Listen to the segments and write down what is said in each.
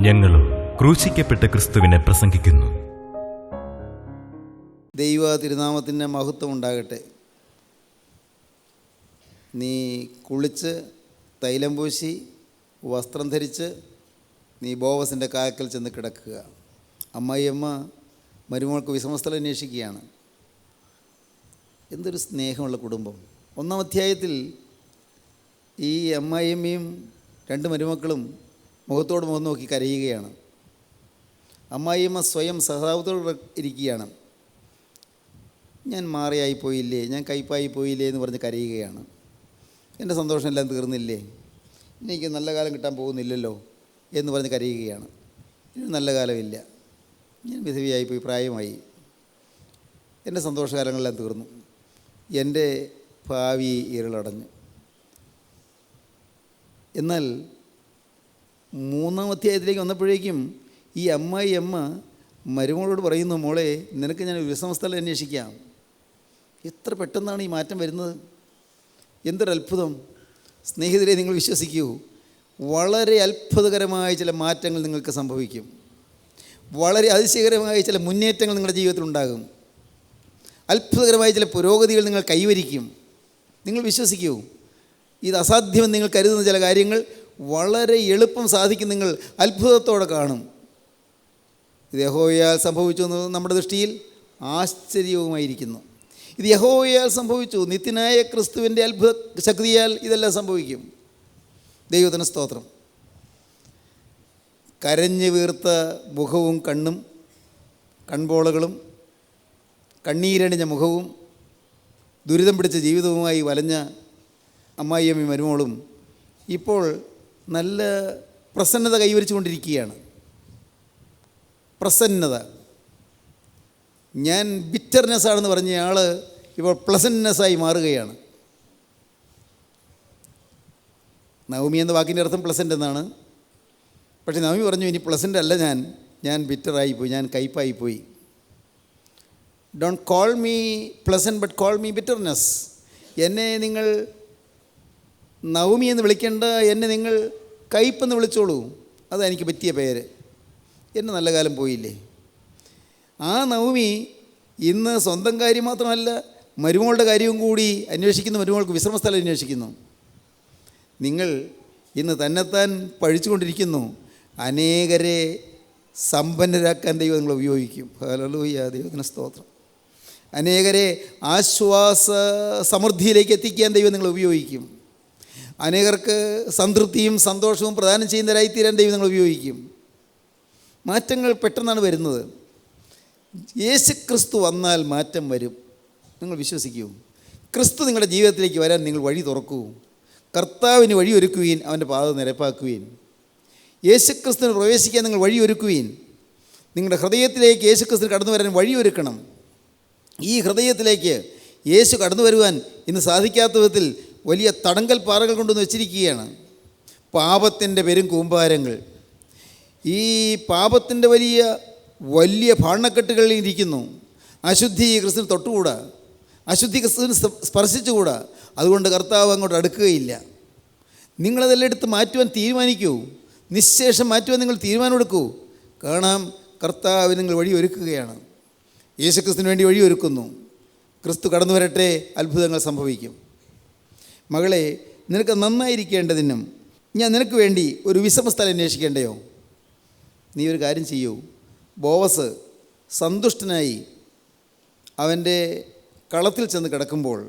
ഞങ്ങളും ക്രൂശിക്കപ്പെട്ട ക്രിസ്തുവിനെ പ്രസംഗിക്കുന്നു. ദൈവ തിരുനാമത്തിൻ്റെ മഹത്വം ഉണ്ടാകട്ടെ. നീ കുളിച്ച് തൈലം പൂശി വസ്ത്രം ധരിച്ച് നീ ബോവസിൻ്റെ കാക്കൽ ചെന്ന് കിടക്കുക. അമ്മായിയമ്മ മരുമകൾക്ക് വിശ്രമസ്ഥലം അന്വേഷിക്കുകയാണ്. എന്തൊരു സ്നേഹമുള്ള കുടുംബം. 1-ാം അധ്യായത്തിൽ ഈ അമ്മായിയമ്മയും 2 മരുമക്കളും മുഖത്തോട് മുഖം നോക്കി കരയുകയാണ്. അമ്മായിയമ്മ സ്വയം സഹതാപത്തോടെ ഇരിക്കുകയാണ്. ഞാൻ മാറിയായി പോയില്ലേ, ഞാൻ കയ്പായി പോയില്ലേ എന്ന് പറഞ്ഞ് കരയുകയാണ്. എൻ്റെ സന്തോഷമെല്ലാം തീർന്നില്ലേ, എനിക്ക് നല്ല കാലം കിട്ടാൻ പോകുന്നില്ലല്ലോ എന്ന് പറഞ്ഞ് കരയുകയാണ്. ഇനി നല്ല കാലമില്ല, ഞാൻ വിധവയായിപ്പോയി, പ്രായമായി, എൻ്റെ സന്തോഷകാലങ്ങളെല്ലാം തീർന്നു, എൻ്റെ ഭാവി ഇരുളടഞ്ഞു. എന്നാൽ 3-ാം അധ്യായത്തിലേക്ക് വന്നപ്പോഴേക്കും ഈ അമ്മായിയമ്മ മരുമകളോട് പറയുന്നു, മോളെ നിനക്ക് ഞാൻ വിശ്രമസ്ഥലം അന്വേഷിക്കാം. എത്ര പെട്ടെന്നാണ് ഈ മാറ്റം വരുന്നത്, എന്തൊരത്ഭുതം. സ്നേഹിതരെ, നിങ്ങൾ വിശ്വസിക്കൂ, വളരെ അത്ഭുതകരമായ ചില മാറ്റങ്ങൾ നിങ്ങൾക്ക് സംഭവിക്കും. വളരെ അതിശയകരമായ ചില മുന്നേറ്റങ്ങൾ നിങ്ങളുടെ ജീവിതത്തിലുണ്ടാകും. അത്ഭുതകരമായ ചില പുരോഗതികൾ നിങ്ങൾ കൈവരിക്കും. നിങ്ങൾ വിശ്വസിക്കൂ, ഇത് അസാധ്യമെന്ന് നിങ്ങൾ കരുതുന്ന ചില കാര്യങ്ങൾ വളരെ എളുപ്പം സാധിക്കും. നിങ്ങൾ അത്ഭുതത്തോടെ കാണും. ഇത് യഹോവയാൽ സംഭവിച്ചു എന്ന് നമ്മുടെ ദൃഷ്ടിയിൽ ആശ്ചര്യവുമായിരിക്കുന്നു. ഇത് യഹോവയാൽ സംഭവിച്ചു. നിത്യനായ ക്രിസ്തുവിൻ്റെ അത്ഭുത ശക്തിയാൽ ഇതെല്ലാം സംഭവിക്കും. ദൈവത്തിന് സ്തോത്രം. കരഞ്ഞു വീർത്ത മുഖവും കൺപോളകളും കണ്ണീരണിഞ്ഞ മുഖവും ദുരിതം പിടിച്ച ജീവിതവുമായി വലഞ്ഞ അമ്മായിയമ്മയും മരുമോളും ഇപ്പോൾ നല്ല പ്രസന്നത കൈവരിച്ചു കൊണ്ടിരിക്കുകയാണ്. പ്രസന്നത. ഞാൻ ബിറ്റർനെസ്സാണെന്ന് പറഞ്ഞ ആൾ ഇപ്പോൾ പ്ലസൻനെസ്സായി മാറുകയാണ്. നവമി എന്ന വാക്കിൻ്റെ അർത്ഥം പ്ലസൻ്റ് എന്നാണ്. പക്ഷേ നവമി പറഞ്ഞു, ഇനി പ്ലസൻ്റ് അല്ല, ഞാൻ ബിറ്ററായിപ്പോയി, ഞാൻ കയ്പായിപ്പോയി. Don't call me pleasant but call me bitterness. എന്നെ നിങ്ങൾ നവമി എന്ന് വിളിക്കേണ്ട, എന്നെ നിങ്ങൾ കയ്പെന്ന് വിളിച്ചോളൂ. അതെനിക്ക് പറ്റിയ പേര്. എൻ്റെ നല്ല കാലം പോയില്ലേ. ആ നവമി ഇന്ന് സ്വന്തം കാര്യം മാത്രമല്ല, മരുമകളുടെ കാര്യവും കൂടി അന്വേഷിക്കുന്നു. മരുമകൾക്ക് വിശ്രമസ്ഥലം അന്വേഷിക്കുന്നു. നിങ്ങൾ ഇന്ന് തന്നെത്താൻ പഴിച്ചുകൊണ്ടിരിക്കുന്നു. അനേകരെ സമ്പന്നരാക്കാൻ ദൈവം നിങ്ങൾ ഉപയോഗിക്കും. ഹല്ലേലൂയ, ദൈവത്തിന് സ്തോത്രം. അനേകരെ ആശ്വാസ സമൃദ്ധിയിലേക്ക് എത്തിക്കാൻ ദൈവം നിങ്ങൾ ഉപയോഗിക്കും. അനേകർക്ക് സംതൃപ്തിയും സന്തോഷവും പ്രദാനം ചെയ്യുന്നവരായിത്തീരാൻ ദൈവം നിങ്ങൾ ഉപയോഗിക്കും. മാറ്റങ്ങൾ പെട്ടെന്നാണ് വരുന്നത്. യേശു ക്രിസ്തു വന്നാൽ മാറ്റം വരും. നിങ്ങൾ വിശ്വസിക്കൂ. ക്രിസ്തു നിങ്ങളുടെ ജീവിതത്തിലേക്ക് വരാൻ നിങ്ങൾ വഴി തുറക്കൂ. കർത്താവിന് വഴിയൊരുക്കുവീൻ, അവൻ്റെ പാത നിരപ്പാക്കുവീൻ. യേശു ക്രിസ്തുവിന് പ്രവേശിക്കാൻ നിങ്ങൾ വഴിയൊരുക്കുവീൻ. നിങ്ങളുടെ ഹൃദയത്തിലേക്ക് യേശു ക്രിസ്തു കടന്നു വരാൻ വഴിയൊരുക്കണം. ഈ ഹൃദയത്തിലേക്ക് യേശു കടന്നു വരുവാൻ ഇന്ന് സാധിക്കാത്ത വിധത്തിൽ വലിയ തടങ്കൽ പാറകൾ കൊണ്ടുവന്ന് വെച്ചിരിക്കുകയാണ്. പാപത്തിൻ്റെ പെരും കൂമ്പാരങ്ങൾ. ഈ പാപത്തിൻ്റെ വലിയ ഭാണ്ഡക്കെട്ടുകളിൽ ഇരിക്കുന്നു. അശുദ്ധി ക്രിസ്തുവിന് തൊട്ടുകൂടാ, അശുദ്ധി ക്രിസ്തുവിന് സ്പർശിച്ചുകൂടാ. അതുകൊണ്ട് കർത്താവ് അങ്ങോട്ട് അടുക്കുകയില്ല. നിങ്ങളതെല്ലാം എടുത്ത് മാറ്റുവാൻ തീരുമാനിക്കൂ. നിശ്ശേഷം മാറ്റുവാൻ നിങ്ങൾ തീരുമാനമെടുക്കൂ. കാണാം, കർത്താവ് നിങ്ങൾ വഴിയൊരുക്കുകയാണ്. യേശു ക്രിസ്തുവിന് വേണ്ടി വഴിയൊരുക്കുന്നു. ക്രിസ്തു കടന്നു വരട്ടെ, അത്ഭുതങ്ങൾ സംഭവിക്കും. മകളെ, നിനക്ക് നന്നായിരിക്കേണ്ടതിനും ഞാൻ നിനക്ക് വേണ്ടി ഒരു വിശ്രമസ്ഥലം അന്വേഷിക്കേണ്ടയോ? നീ ഒരു കാര്യം ചെയ്യൂ. ബോവസ് സന്തുഷ്ടനായി അവൻ്റെ കളത്തിൽ ചെന്ന് കിടക്കുമ്പോൾ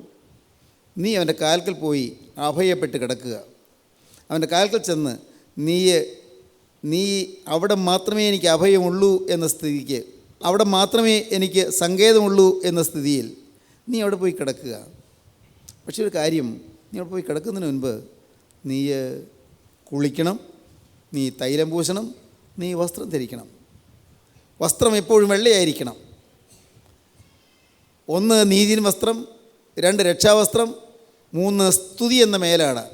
നീ അവൻ്റെ കാൽക്കൽ പോയി അഭയപ്പെട്ട് കിടക്കുക. അവൻ്റെ കാൽക്കൽ ചെന്ന് നീ അവിടെ മാത്രമേ എനിക്ക് അഭയമുള്ളൂ എന്ന സ്ഥിതിക്ക്, അവിടെ മാത്രമേ എനിക്ക് സങ്കേതമുള്ളൂ എന്ന സ്ഥിതിയിൽ നീ അവിടെ പോയി കിടക്കുക. പക്ഷേ ഒരു കാര്യം, നീ അവിടെ പോയി കിടക്കുന്നതിന് മുൻപ് നീ കുളിക്കണം, നീ തൈലം പൂശണം, നീ വസ്ത്രം ധരിക്കണം. വസ്ത്രം എപ്പോഴും വെള്ളയായിരിക്കണം. 1 നീതിൻ വസ്ത്രം, 2 രക്ഷാവസ്ത്രം, 3 സ്തുതി എന്ന മേലാണ്.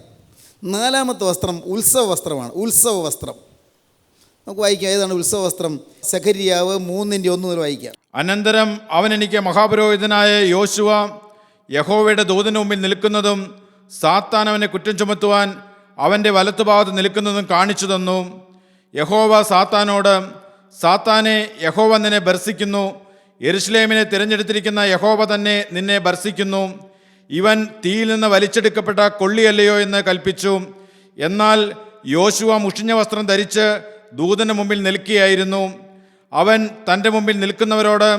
4-ാമത്തെ വസ്ത്രം ഉത്സവ വസ്ത്രമാണ്. ഉത്സവ വസ്ത്രം നമുക്ക് വായിക്കാം. ഏതാണ് ഉത്സവ വസ്ത്രം? സെഖര്യാവ് 3:1 മുതൽ വായിക്കാം. അനന്തരം അവൻ എനിക്ക് മഹാപുരോഹിതനായ യോശുവ യഹോവയുടെ ദൂതന് മുമ്പിൽ നിൽക്കുന്നതും സാത്താൻ അവനെ കുറ്റം ചുമത്തുവാൻ അവൻ്റെ വലത്തുഭാഗത്ത് നിൽക്കുന്നതും കാണിച്ചു തന്നു. യഹോവ സാത്താനോട്, സാത്താനെ, യഹോവ നിന്നെ ഭർസിക്കുന്നു. യെരൂശലേമിനെ തിരഞ്ഞെടുത്തിരിക്കുന്ന യഹോവ തന്നെ നിന്നെ ഭർസിക്കുന്നു. ഇവൻ തീയിൽ നിന്ന് വലിച്ചെടുക്കപ്പെട്ട കൊള്ളിയല്ലയോ എന്ന് കൽപ്പിച്ചു. എന്നാൽ യോശുവ മുഷിഞ്ഞ വസ്ത്രം ധരിച്ച് ദൂതന്റെ മുമ്പിൽ നിൽക്കുകയായിരുന്നു. അവൻ തൻ്റെ മുമ്പിൽ നിൽക്കുന്നവരോട്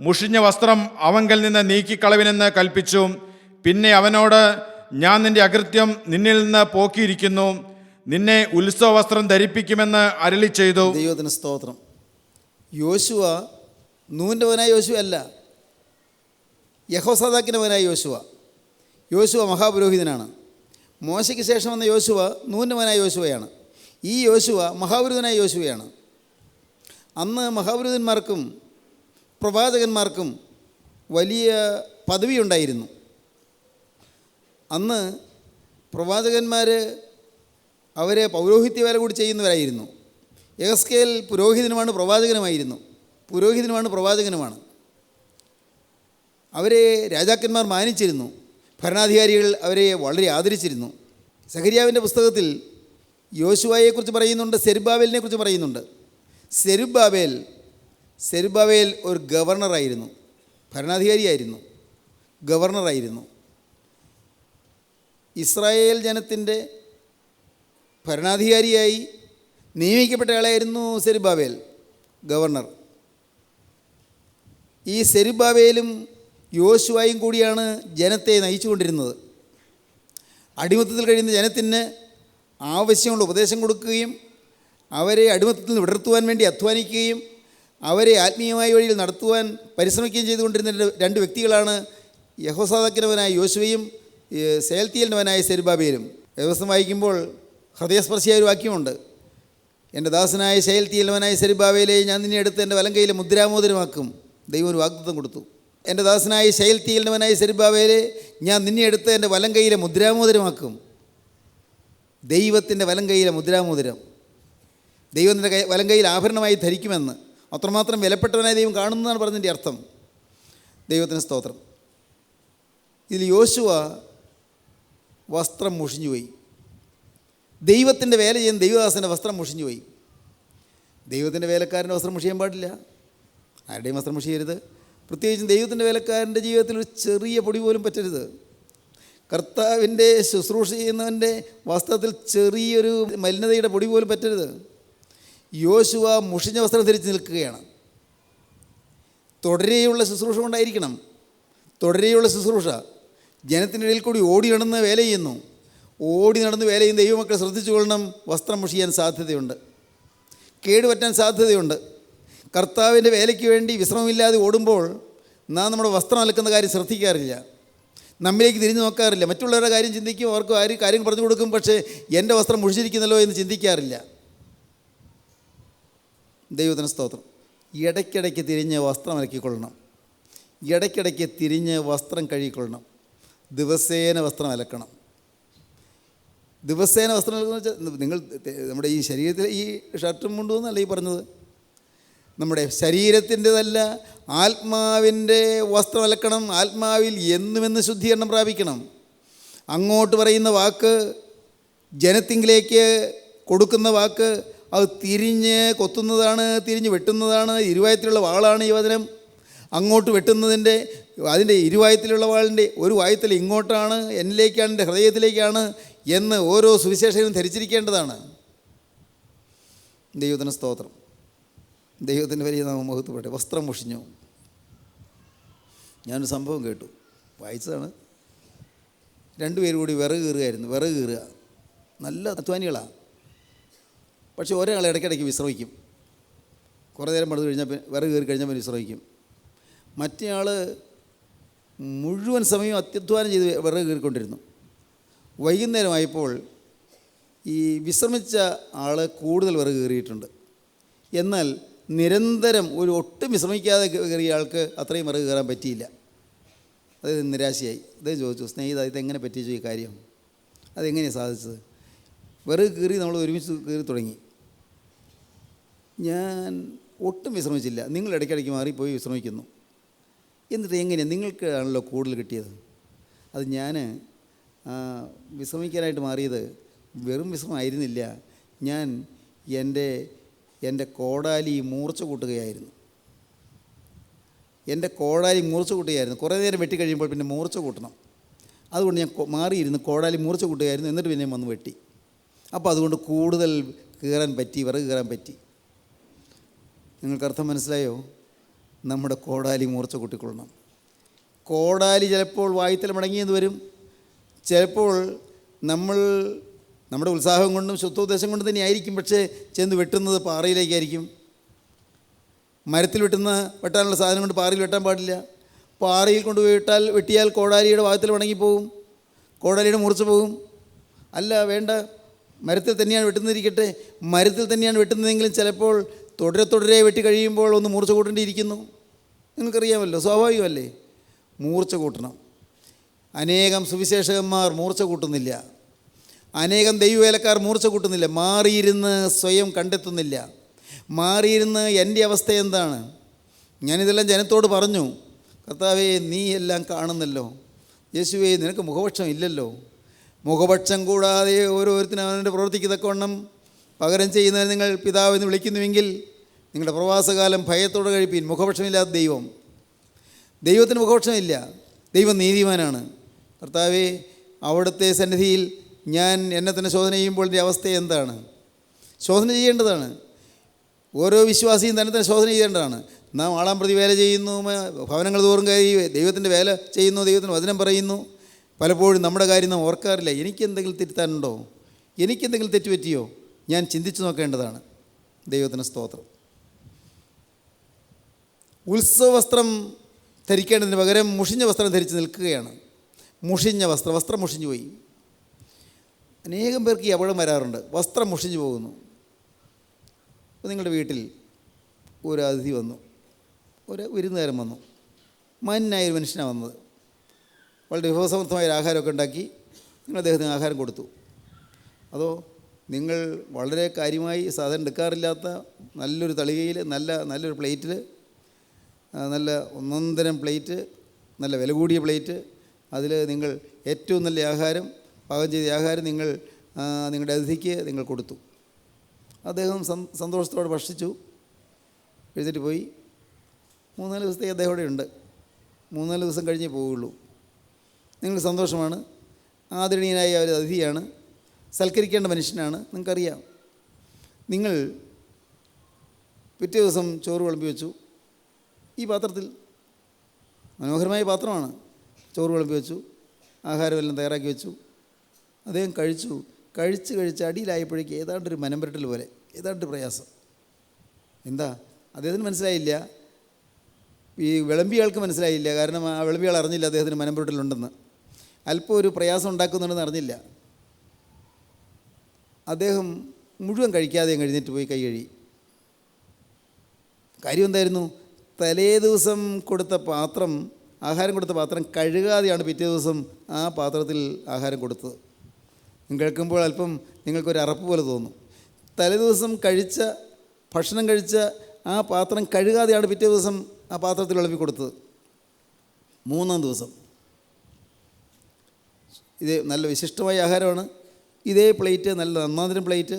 മുഷിഞ്ഞ വസ്ത്രം അവങ്കൽ നിന്ന് നീക്കിക്കളവിനെന്ന് കൽപ്പിച്ചു. പിന്നെ അവനോട്, ഞാൻ നിന്റെ അകൃത്യം നിന്നിൽ നിന്ന് പോക്കിയിരിക്കുന്നു, നിന്നെ ഉത്സവ വസ്ത്രം ധരിപ്പിക്കുമെന്ന് അരുളി ചെയ്തു. ദൈവത്തിന് സ്തോത്രം. യോശുവ നൂൻ്റെ മകനായ യോശുവ അല്ല, യഹോസാദാക്കിൻ്റെ മകനായ യോശുവ. യോശുവ മഹാപുരോഹിതനാണ്. മോശയ്ക്ക് ശേഷം വന്ന യോശുവ നൂൻ്റെ മകനായ യോശുവയാണ്. ഈ യോശുവ മഹാപുരോഹിതനായ യോശുവയാണ്. അന്ന് മഹാപുരോഹിതന്മാർക്കും പ്രവാചകന്മാർക്കും വലിയ പദവി ഉണ്ടായിരുന്നു. അന്ന് പ്രവാചകന്മാർ അവരെ പൗരോഹിത്യ വേല കൂടി ചെയ്യുന്നവരായിരുന്നു. യെഹെസ്കേൽ പുരോഹിതനുമാണ്, പ്രവാചകനുമായിരുന്നു. പുരോഹിതനുമാണ്, പ്രവാചകനുമാണ്. അവരെ രാജാക്കന്മാർ മാനിച്ചിരുന്നു. ഭരണാധികാരികൾ അവരെ വളരെ ആദരിച്ചിരുന്നു. സഖര്യാവിൻ്റെ പുസ്തകത്തിൽ യോശുവയെക്കുറിച്ച് പറയുന്നുണ്ട്, സെരുബ്ബാബേലിനെ കുറിച്ച് പറയുന്നുണ്ട്. സെരുബ്ബാബേൽ ഒരു ഗവർണറായിരുന്നു, ഭരണാധികാരിയായിരുന്നു, ഗവർണറായിരുന്നു. ഇസ്രായേൽ ജനത്തിൻ്റെ ഭരണാധികാരിയായി നിയമിക്കപ്പെട്ട ആളായിരുന്നു സെരുബ്ബാബേൽ, ഗവർണർ. ഈ സെരുബ്ബാബേലും യോശുവയും കൂടിയാണ് ജനത്തെ നയിച്ചുകൊണ്ടിരുന്നത്. അടിമത്തത്തിൽ കഴിയുന്ന ജനത്തിന് ആവശ്യമുള്ള ഉപദേശം കൊടുക്കുകയും അവരെ അടിമത്തത്തിൽ നിന്ന് വിടർത്തുവാൻ വേണ്ടി അധ്വാനിക്കുകയും അവരെ ആത്മീയമായ വഴിയിൽ നടത്തുവാൻ പരിശ്രമിക്കുകയും ചെയ്തുകൊണ്ടിരുന്ന രണ്ട് വ്യക്തികളാണ് യഹോസാദാക്കിൻ്റെ മകനായ യോശുവയും ശെയൽത്തീയേലിൻ്റെ മകനായ സെരുബ്ബാബേലും. ദിവസം വായിക്കുമ്പോൾ ഹൃദയസ്പർശിയായ ഒരു വാക്യമുണ്ട്. എൻ്റെ ദാസനായ ശെയൽത്തീയേലിൻ്റെ മകനായ സെരുബ്ബാബേലെ, ഞാൻ നിന്നെ എടുത്ത് എൻ്റെ വലങ്കയിലെ മുദ്രാമോതിരമാക്കും. ദൈവം ഒരു വാഗ്ദത്തം കൊടുത്തു. എൻ്റെ ദാസനായ ശെയൽത്തീയേലിൻ്റെ മകനായ സെരുബ്ബാബേലെ, ഞാൻ നിന്നെ എടുത്ത് എൻ്റെ വലങ്കയിലെ മുദ്രാമോതിരമാക്കും. ദൈവത്തിൻ്റെ വലങ്കയിലെ മുദ്രാമോതിരം ദൈവത്തിൻ്റെ വലങ്കയിൽ ആഭരണമായി ധരിക്കുമെന്ന് അത്രമാത്രം വിലപ്പെട്ടവനായി ദൈവം കാണുന്നതാണ് പറഞ്ഞതിൻ്റെ അർത്ഥം. ദൈവത്തിന് സ്തോത്രം. ഇതിൽ യോശുവ വസ്ത്രം മുഷിഞ്ഞുപോയി. ദൈവത്തിൻ്റെ വേല ചെയ്യുന്ന ദൈവദാസൻ്റെ വസ്ത്രം മുഷിഞ്ഞുപോയി. ദൈവത്തിൻ്റെ വേലക്കാരൻ്റെ വസ്ത്രം മുഷിയാൻ പാടില്ല, ആരുടെയും വസ്ത്രം മുഷിയരുത്. പ്രത്യേകിച്ചും ദൈവത്തിൻ്റെ വേലക്കാരൻ്റെ ജീവിതത്തിൽ ഒരു ചെറിയ പൊടി പോലും പറ്റരുത്. കർത്താവിൻ്റെ ശുശ്രൂഷ ചെയ്യുന്നവൻ്റെ വസ്ത്രത്തിൽ ചെറിയൊരു മലിനതയുടെ പൊടി പോലും പറ്റരുത്. യോശുവ മുഷിഞ്ഞ വസ്ത്രം ധരിച്ച് നിൽക്കുകയാണ്. തുടരെയുള്ള ശുശ്രൂഷ കൊണ്ടായിരിക്കണം. തുടരെയുള്ള ശുശ്രൂഷ. ജനത്തിൻ്റെ ഇടയിൽ കൂടി ഓടി നടന്ന് വേല ചെയ്യുന്നു. ഓടി നടന്ന് വേല ചെയ്യുന്ന ദൈവമക്കളെ ശ്രദ്ധിച്ചു കൊള്ളണം. വസ്ത്രം മുഷിയാൻ സാധ്യതയുണ്ട്, കേടുപറ്റാൻ സാധ്യതയുണ്ട്. കർത്താവിൻ്റെ വേലയ്ക്ക് വേണ്ടി വിശ്രമമില്ലാതെ ഓടുമ്പോൾ നാം നമ്മുടെ വസ്ത്രം അലക്കുന്ന കാര്യം ശ്രദ്ധിക്കാറില്ല, നമ്മിലേക്ക് തിരിഞ്ഞു നോക്കാറില്ല. മറ്റുള്ളവരുടെ കാര്യം ചിന്തിക്കും, അവർക്ക് കാര്യം പറഞ്ഞു കൊടുക്കും, പക്ഷേ എൻ്റെ വസ്ത്രം മുഷിച്ചിരിക്കുന്നല്ലോ എന്ന് ചിന്തിക്കാറില്ല. ദൈവത്തിന് സ്തോത്രം. ഇടയ്ക്കിടയ്ക്ക് തിരിഞ്ഞ് വസ്ത്രം അലക്കിക്കൊള്ളണം, ഇടയ്ക്കിടയ്ക്ക് തിരിഞ്ഞ് വസ്ത്രം കഴുകിക്കൊള്ളണം. ദിവസേന വസ്ത്രം അലക്കണം. ദിവസേന വസ്ത്രം അലക്കുന്ന വെച്ചാൽ നിങ്ങൾ നമ്മുടെ ഈ ശരീരത്തിൽ ഈ ഷർട്ടും മുണ്ടും എന്നല്ല ഈ പറഞ്ഞത്, നമ്മുടെ ശരീരത്തിൻ്റെതല്ല, ആത്മാവിൻ്റെ വസ്ത്രം അലക്കണം. ആത്മാവിൽ എന്നുമെന്ന് ശുദ്ധീകരണം പ്രാപിക്കണം. അങ്ങോട്ട് പറയുന്ന വാക്ക്, ജനത്തിങ്കിലേക്ക് കൊടുക്കുന്ന വാക്ക്, അത് തിരിഞ്ഞ് കൊത്തുന്നതാണ്, തിരിഞ്ഞ് വെട്ടുന്നതാണ്. ഇരുവായത്തിലുള്ള വാളാണ് ഈ വചനം. അങ്ങോട്ട് വെട്ടുന്നതിൻ്റെ, അതിൻ്റെ ഇരുവായത്തിലുള്ള വാളിൻ്റെ ഒരു വായത്തിൽ ഇങ്ങോട്ടാണ്, എന്നിലേക്കാണ്, എൻ്റെ ഹൃദയത്തിലേക്കാണ് എന്ന് ഓരോ സുവിശേഷകനും ധരിച്ചിരിക്കേണ്ടതാണ്. ദൈവത്തിന് സ്തോത്രം. ദൈവത്തിൻ്റെ വലിയ നാമം മഹത്വപ്പെട്ടെ. വസ്ത്രം മുഷിഞ്ഞു. ഞാനൊരു സംഭവം കേട്ടു, വായിച്ചതാണ്. രണ്ടുപേരും കൂടി വിറക് കീറുകയായിരുന്നു. വിറക് കീറുക, നല്ല അധ്വാനികളാണ്. പക്ഷേ ഒരാൾ ഇടയ്ക്കിടയ്ക്ക് വിശ്രമിക്കും. കുറേ നേരം പണിത് കഴിഞ്ഞാൽ വിറക് കീറി കഴിഞ്ഞാൽ വിശ്രമിക്കും. മറ്റേ ആൾ മുഴുവൻ സമയം അത്യധ്വാനം ചെയ്ത് വിറക് കീറിക്കൊണ്ടിരുന്നു. വൈകുന്നേരമായപ്പോൾ ഈ വിശ്രമിച്ച ആൾ കൂടുതൽ വിറക് കീറിയിട്ടുണ്ട്. എന്നാൽ നിരന്തരം ഒട്ടും വിശ്രമിക്കാതെ കയറിയ ആൾക്ക് അത്രയും വിറക് കയറാൻ പറ്റിയില്ല. അത് നിരാശയായി. ഇത് ചോദിച്ചു, സ്നേഹിത, ഇതെങ്ങനെ പറ്റിച്ചു ഈ കാര്യം? അതെങ്ങനെയാണ് സാധിച്ചത്? വിറക് കീറി നമ്മൾ ഒരുമിച്ച് കീറി തുടങ്ങി. ഞാൻ ഒട്ടും വിശ്രമിച്ചില്ല. നിങ്ങൾ ഇടയ്ക്കിടയ്ക്ക് മാറിപ്പോയി വിശ്രമിക്കുന്നു. എന്നിട്ട് എങ്ങനെയാണ്? നിങ്ങൾക്കാണല്ലോ കൂടുതൽ കിട്ടിയത്. അത് ഞാൻ വിശ്രമിക്കാനായിട്ട് മാറിയത് വെറും വിശ്രമമായിരുന്നില്ല. ഞാൻ എൻ്റെ കോടാലി മൂർച്ച കൂട്ടുകയായിരുന്നു. എൻ്റെ കോടാലി മൂർച്ച കൂട്ടുകയായിരുന്നു. കുറേ നേരം വെട്ടി കഴിയുമ്പോൾ പിന്നെ മൂർച്ച കൂട്ടണം. അതുകൊണ്ട് ഞാൻ മാറിയിരുന്ന് കോടാലി മൂർച്ച കൂട്ടുകയായിരുന്നു. എന്നിട്ട് പിന്നെ വന്ന് വെട്ടി. അപ്പോൾ അതുകൊണ്ട് കൂടുതൽ കീറാൻ പറ്റി, വിറക് കീറാൻ പറ്റി. നിങ്ങൾക്ക് അർത്ഥം മനസ്സിലായോ? നമ്മുടെ കോടാലി മൂർച്ച കൂട്ടിക്കൊള്ളണം. കോടാലി ചിലപ്പോൾ വായുത്തല മടങ്ങിയെന്ന് വരും. ചിലപ്പോൾ നമ്മുടെ ഉത്സാഹം കൊണ്ടും ശുദ്ധോദ്ദേശം കൊണ്ടും തന്നെ ആയിരിക്കും. പക്ഷേ ചെന്ന് വെട്ടുന്നത് പാറയിലേക്കായിരിക്കും. മരത്തിൽ വെട്ടാനുള്ള സാധനം കൊണ്ട് പാറയിൽ വെട്ടാൻ പാടില്ല. പാറയിൽ കൊണ്ടുപോയി വെട്ടിയാൽ കോടാലിയുടെ ഭാഗത്തിൽ മടങ്ങിപ്പോവും, കോടാലിയുടെ മൂർച്ച പോവും. അല്ല, വേണ്ട, മരത്തിൽ തന്നെയാണ് വെട്ടുന്നതിരിക്കട്ടെ. മരത്തിൽ തന്നെയാണ് വെട്ടുന്നതെങ്കിലും ചിലപ്പോൾ തുടരെ വെട്ടി കഴിയുമ്പോൾ ഒന്ന് മൂർച്ച കൂട്ടേണ്ടിയിരിക്കുന്നു. നിങ്ങൾക്കറിയാമല്ലോ, സ്വാഭാവികമല്ലേ? മൂർച്ച കൂട്ടണം. അനേകം സുവിശേഷകന്മാർ മൂർച്ച കൂട്ടുന്നില്ല. അനേകം ദൈവവേലക്കാർ മൂർച്ച കൂട്ടുന്നില്ല. മാറിയിരുന്ന് സ്വയം കണ്ടെത്തുന്നില്ല. മാറിയിരുന്ന് എൻ്റെ അവസ്ഥ എന്താണ്? ഞാനിതെല്ലാം ജനത്തോട് പറഞ്ഞു. കർത്താവേ, നീ എല്ലാം കാണുന്നല്ലോ. യേശുവേ, നിനക്ക് മുഖപക്ഷം ഇല്ലല്ലോ. മുഖപക്ഷം കൂടാതെ ഓരോരുത്തരും അവൻ്റെ പ്രവർത്തിക്കത്തക്കവണ്ണം പകരം ചെയ്യുന്നതിന് നിങ്ങൾ പിതാവ് എന്ന് വിളിക്കുന്നുവെങ്കിൽ നിങ്ങളുടെ പ്രവാസകാലം ഭയത്തോടെ കഴിപ്പീൻ. മുഖപക്ഷമില്ലാത്ത ദൈവത്തിന് മുഖപക്ഷമില്ല. ദൈവം നീതിമാനാണ്. കർത്താവേ, അവിടുത്തെ സന്നിധിയിൽ ഞാൻ എന്നെ തന്നെ ശോധന ചെയ്യുമ്പോൾ എൻ്റെ അവസ്ഥ എന്താണ്? ശോധന ചെയ്യേണ്ടതാണ്. ഓരോ വിശ്വാസിയും തന്നെ ശോധന ചെയ്യേണ്ടതാണ്. നാം ആളാം പ്രതി വേല ചെയ്യുന്നു, ഭവനങ്ങൾ തോറും കയറി ദൈവത്തിൻ്റെ വേല ചെയ്യുന്നു, ദൈവത്തിന് വചനം പറയുന്നു. പലപ്പോഴും നമ്മുടെ കാര്യം നാം ഓർക്കാറില്ല. എനിക്കെന്തെങ്കിലും തിരുത്താനുണ്ടോ? എനിക്കെന്തെങ്കിലും തെറ്റുപറ്റിയോ? ഞാൻ ചിന്തിച്ചു നോക്കേണ്ടതാണ്. ദൈവത്തിന് സ്തോത്രം. ഉത്സവവസ്ത്രം ധരിക്കേണ്ടതിന് പകരം മുഷിഞ്ഞ വസ്ത്രം ധരിച്ച് നിൽക്കുകയാണ്. മുഷിഞ്ഞ വസ്ത്രം മുഷിഞ്ഞു പോയി. അനേകം പേർക്ക് ഈ അപകടം വരാറുണ്ട്. വസ്ത്രം മുഷിഞ്ഞു പോകുന്നു. അപ്പോൾ നിങ്ങളുടെ വീട്ടിൽ ഒരു അതിഥി വന്നു, ഒരു വിരുന്നുകാരൻ വന്നു. മാന്യനായൊരു മനുഷ്യനാണ് വന്നത്. വളരെ വിഭവസമൃദ്ധമായ ആഹാരമൊക്കെ ഉണ്ടാക്കി നിങ്ങൾ അദ്ദേഹത്തിന് ആഹാരം കൊടുത്തു. അതോ നിങ്ങൾ വളരെ കാര്യമായി സാധനം എടുക്കാറില്ലാത്ത നല്ലൊരു തളികയിൽ നല്ലൊരു പ്ലേറ്റിൽ, നല്ല ഒന്നൊന്നരം പ്ലേറ്റ്, നല്ല വില കൂടിയ പ്ലേറ്റ്, അതിൽ നിങ്ങൾ ഏറ്റവും നല്ല ആഹാരം, പാകം ചെയ്ത ആഹാരം നിങ്ങളുടെ അതിഥിക്ക് നിങ്ങൾ കൊടുത്തു. അദ്ദേഹം സന്തോഷത്തോടെ ഭക്ഷിച്ചു, എഴുന്നേറ്റ് പോയി. 3-4 ദിവസത്തേക്ക് അദ്ദേഹം ഇവിടെ ഉണ്ട്. 3-4 ദിവസം കഴിഞ്ഞേ പോവുകയുള്ളൂ. നിങ്ങൾക്ക് സന്തോഷമാണ്. ആദരണീയനായ ഒരു അതിഥിയാണ്, സൽക്കരിക്കേണ്ട മനുഷ്യനാണ്, നിങ്ങൾക്കറിയാം. നിങ്ങൾ പിറ്റേ ദിവസം ചോറ് വിളമ്പി വെച്ചു. ഈ പാത്രത്തിൽ, മനോഹരമായ പാത്രമാണ്, ചോറ് വിളമ്പി വെച്ചു, ആഹാരമെല്ലാം തയ്യാറാക്കി വെച്ചു. അദ്ദേഹം കഴിച്ച് അടിയിലായപ്പോഴേക്ക് ഏതാണ്ടൊരു മനം പുരട്ടൽ പോലെ, ഏതാണ്ട് പ്രയാസം. എന്താ? അദ്ദേഹത്തിന് മനസ്സിലായില്ല, ഈ വിളമ്പിയാൾക്ക് മനസ്സിലായില്ല. കാരണം ആ വിളമ്പിയാൾ അറിഞ്ഞില്ല അദ്ദേഹത്തിന് മനം പുരട്ടലുണ്ടെന്ന്. അല്പം ഒരു പ്രയാസം ഉണ്ടാക്കുന്നുണ്ടെന്ന് അറിഞ്ഞില്ല. അദ്ദേഹം മുഴുവൻ കഴിക്കാതെ എഴുന്നേറ്റ് പോയി കൈ കഴുകി. കാര്യം എന്തായിരുന്നു? തലേ ദിവസം ആഹാരം കൊടുത്ത പാത്രം കഴുകാതെയാണ് പിറ്റേ ദിവസം ആ പാത്രത്തിൽ ആഹാരം കൊടുത്തത്. കേൾക്കുമ്പോൾ അല്പം നിങ്ങൾക്കൊരു അറപ്പ് പോലെ തോന്നും. തലേദിവസം ഭക്ഷണം കഴിച്ച ആ പാത്രം കഴുകാതെയാണ് പിറ്റേ ദിവസം ആ പാത്രത്തിൽ വിളമ്പി കൊടുത്തത്. 3-ാം ദിവസം ഇത് നല്ല വിശിഷ്ടമായ ആഹാരമാണ്. ഇതേ പ്ലേറ്റ്, നല്ല ഒന്നാന്തരം പ്ലേറ്റ്,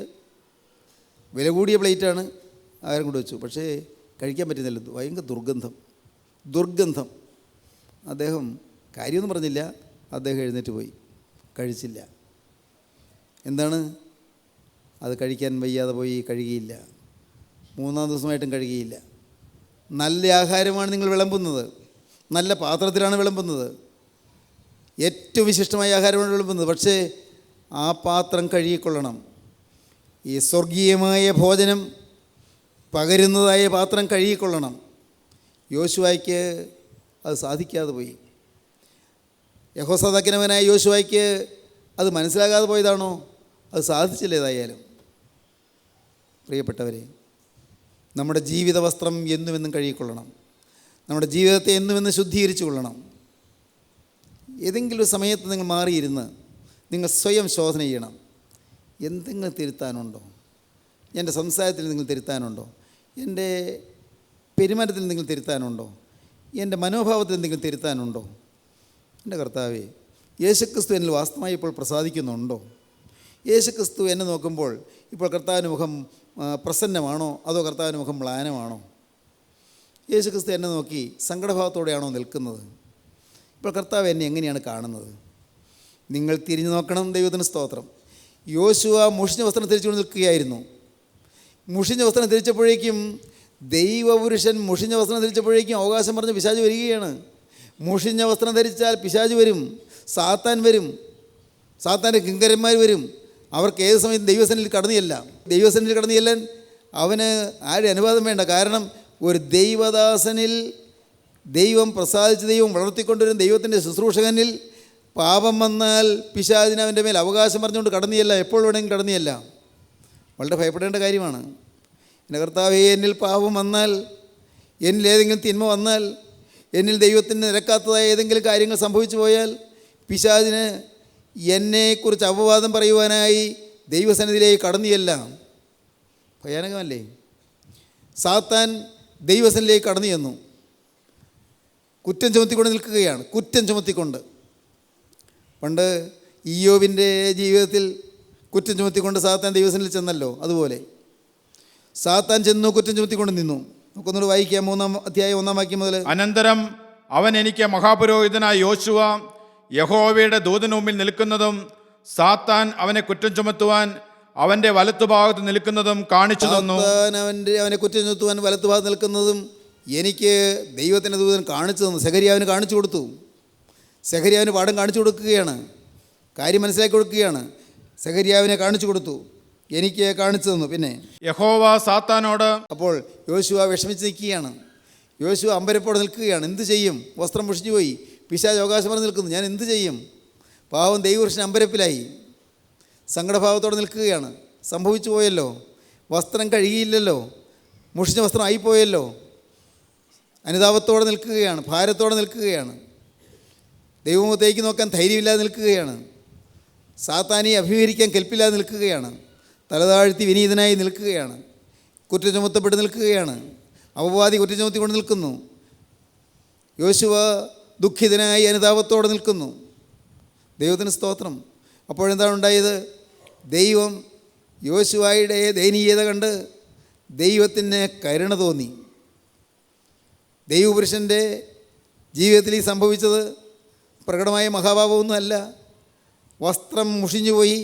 വില കൂടിയ പ്ലേറ്റാണ്, ആഹാരം കൊണ്ട് വെച്ചു. പക്ഷേ കഴിക്കാൻ പറ്റുന്നില്ല. ഭയങ്കര ദുർഗന്ധം. അദ്ദേഹം കാര്യമൊന്നും പറഞ്ഞില്ല. അദ്ദേഹം എഴുന്നേറ്റ് പോയി, കഴിച്ചില്ല. എന്താണ്? അത് കഴിക്കാൻ വയ്യാതെ പോയി, കഴുകിയില്ല. 3-ാം ദിവസമായിട്ടും കഴുകിയില്ല. നല്ല ആഹാരമാണ് നിങ്ങൾ വിളമ്പുന്നത്, നല്ല പാത്രത്തിലാണ് വിളമ്പുന്നത്, ഏറ്റവും വിശിഷ്ടമായ ആഹാരമാണ് വിളമ്പുന്നത്. പക്ഷേ ആ പാത്രം കഴുകിക്കൊള്ളണം. ഈ സ്വർഗീയമായ ഭോജനം പകരുന്നതായ പാത്രം കഴുകിക്കൊള്ളണം. യോശുവയ്ക്ക് അത് സാധിക്കാതെ പോയി. യഹോസാദാക്കിനവനായ യോശുവയ്ക്ക് അത് മനസ്സിലാകാതെ പോയതാണോ? അത് സാധിച്ചില്ല. ഏതായാലും പ്രിയപ്പെട്ടവരെ, നമ്മുടെ ജീവിത വസ്ത്രം എന്നുമെന്നും കഴുകിക്കൊള്ളണം. നമ്മുടെ ജീവിതത്തെ എന്നുമെന്നും ശുദ്ധീകരിച്ചു കൊള്ളണം. ഏതെങ്കിലും ഒരു സമയത്ത് നിങ്ങൾ മാറിയിരുന്ന് നിങ്ങൾ സ്വയം ശോധന ചെയ്യണം. എന്തെങ്കിലും തിരുത്താനുണ്ടോ? എൻ്റെ സംസാരത്തിൽ നിങ്ങൾ തിരുത്താനുണ്ടോ? എൻ്റെ പെരുമാറ്റത്തിൽ നിങ്ങൾ തിരുത്താനുണ്ടോ? എൻ്റെ മനോഭാവത്തിൽ എന്തെങ്കിലും തിരുത്താനുണ്ടോ? എൻ്റെ കർത്താവേ, യേശുക്രിസ്തു എന്നിൽ വാസ്തവമായി ഇപ്പോൾ പ്രസാദിക്കുന്നുണ്ടോ? യേശു ക്രിസ്തു എന്നെ നോക്കുമ്പോൾ ഇപ്പോൾ കർത്താവിൻ്റെ മുഖം പ്രസന്നമാണോ അതോ കർത്താവിൻ്റെ മുഖം മ്ലാനമാണോ? യേശു ക്രിസ്തു എന്നെ നോക്കി സങ്കടഭാവത്തോടെയാണോ നിൽക്കുന്നത്? ഇപ്പോൾ കർത്താവ് എന്നെ എങ്ങനെയാണ് കാണുന്നത്? നിങ്ങൾ തിരിഞ്ഞു നോക്കണം. ദൈവത്തിന് സ്തോത്രം. യോശുവ മുഷിഞ്ഞ വസ്ത്രം ധരിച്ചുകൊണ്ട് നിൽക്കുകയായിരുന്നു. മുഷിഞ്ഞ വസ്ത്രം ധരിച്ചപ്പോഴേക്കും ദൈവപുരുഷൻ മുഷിഞ്ഞ വസ്ത്രം ധരിച്ചപ്പോഴേക്കും അവകാശം പറഞ്ഞ് പിശാച് വരികയാണ്. മുഷിഞ്ഞ വസ്ത്രം ധരിച്ചാൽ പിശാച് വരും, സാത്താൻ വരും, സാത്താൻ്റെ കിങ്കരന്മാർ വരും. അവർക്ക് ഏത് സമയത്തും ദൈവസന്നിധിയിൽ കടന്നു ചെല്ലാൻ അവന് ആരുടെ അനുവാദം വേണ്ട. കാരണം ഒരു ദൈവദാസനിൽ ദൈവം പ്രസാദിച്ച ദൈവം വളർത്തിക്കൊണ്ടുവരും ദൈവത്തിൻ്റെ ശുശ്രൂഷകനിൽ പാപം വന്നാൽ പിശാചിന് അവൻ്റെ മേൽ അവകാശം പറഞ്ഞുകൊണ്ട് കടന്നിയല്ല, എപ്പോൾ വേണമെങ്കിലും കടന്നിയല്ല. വളരെ ഭയപ്പെടേണ്ട കാര്യമാണ്. എൻ്റെ കർത്താവേ, എന്നിൽ പാപം വന്നാൽ, എന്നിൽ ഏതെങ്കിലും തിന്മ വന്നാൽ, എന്നിൽ ദൈവത്തിന് നിരക്കാത്തതായ ഏതെങ്കിലും കാര്യങ്ങൾ സംഭവിച്ചു പോയാൽ പിശാചിന് എന്നെക്കുറിച്ച് അപവാദം പറയുവാനായി ദൈവസന്നിധിയിലേക്ക് കടന്നിയല്ല. ഭയാനകമല്ലേ? സാത്താൻ ദൈവസന്നിധിയിലേക്ക് കടന്നു ചെന്നു, കുറ്റം ചുമത്തിക്കൊണ്ട് നിൽക്കുകയാണ്. കുറ്റം ചുമത്തിക്കൊണ്ട്. പണ്ട് ഇയ്യോബിൻ്റെ ജീവിതത്തിൽ കുറ്റം ചുമത്തിക്കൊണ്ട് സാത്താൻ ദൈവസന്നിധിയിൽ ചെന്നല്ലോ. അതുപോലെ സാത്താൻ ചെന്നു, കുറ്റം ചുമത്തിക്കൊണ്ട് നിന്നു. നമുക്കൊന്നുകൂടെ വായിക്കാം. 3-ാം അധ്യായം 1-ാം വാക്യം മുതൽ. അനന്തരം അവൻ എനിക്ക് മഹാപുരോഹിതനായ യോശുവ യഹോവയുടെ ദൂതന് മുമ്പിൽ നിൽക്കുന്നതും സാത്താൻ അവനെ കുറ്റം ചുമത്തുവാൻ അവൻ്റെ വലത്തുഭാഗത്ത് നിൽക്കുന്നതും കാണിച്ചു തന്നു. അവനെ കുറ്റം ചുമത്തുവാൻ വലത്തുഭാഗത്ത് നിൽക്കുന്നതും എനിക്ക് ദൈവത്തിൻ്റെ ദൂതൻ കാണിച്ചു തന്നു. സെഖര്യാവിന് കാണിച്ചു കൊടുത്തു. സെഖര്യാവിന് പാഠം കാണിച്ചു കൊടുക്കുകയാണ്, കാര്യം മനസ്സിലാക്കി കൊടുക്കുകയാണ്. സെഖര്യാവിനെ കാണിച്ചു കൊടുത്തു, എനിക്ക് കാണിച്ചു തന്നു. പിന്നെ യഹോവ സാത്താനോട്. അപ്പോൾ യോശുവ വിഷമിച്ച് നിൽക്കുകയാണ്. യോശുവ അമ്പരപ്പോടെ നിൽക്കുകയാണ്. എന്ത് ചെയ്യും? വസ്ത്രം മുഷിഞ്ഞു പോയി, പിശാച് അവകാശം പറഞ്ഞ് നിൽക്കുന്നു. ഞാൻ എന്ത് ചെയ്യും? പാവം ദൈവപുരുഷൻ അമ്പരപ്പിലായി, സങ്കടഭാവത്തോടെ നിൽക്കുകയാണ്. സംഭവിച്ചു പോയല്ലോ, വസ്ത്രം കഴുകിയില്ലല്ലോ, മുഷിഞ്ഞ വസ്ത്രം ആയിപ്പോയല്ലോ. അനുതാപത്തോടെ നിൽക്കുകയാണ്, ഭാരത്തോടെ നിൽക്കുകയാണ്, ദൈവമുഖത്തേക്ക് നോക്കാൻ ധൈര്യമില്ലാതെ നിൽക്കുകയാണ്, സാത്താനെ അഭിമുഖീകരിക്കാൻ കെൽപ്പില്ലാതെ നിൽക്കുകയാണ്, തലതാഴ്ത്തി വിനീതനായി നിൽക്കുകയാണ്, കുറ്റം ചുമത്തപ്പെട്ട് നിൽക്കുകയാണ്, അപവാദി കുറ്റം ചുമത്തിക്കൊണ്ട് നിൽക്കുന്നു. യോശുവ ദുഃഖിതനായി അനുതാപത്തോടെ നിൽക്കുന്നു. ദൈവത്തിന് സ്തോത്രം. അപ്പോഴെന്താണ് ഉണ്ടായത്? ദൈവം യോശുവയുടെ ദയനീയത കണ്ട് ദൈവത്തിന് കരുണ തോന്നി. ദൈവപുരുഷൻ്റെ ജീവിതത്തിൽ ഈ സംഭവിച്ചത് പ്രകടമായ മഹാഭാവമൊന്നുമല്ല. വസ്ത്രം മുഷിഞ്ഞുപോയി,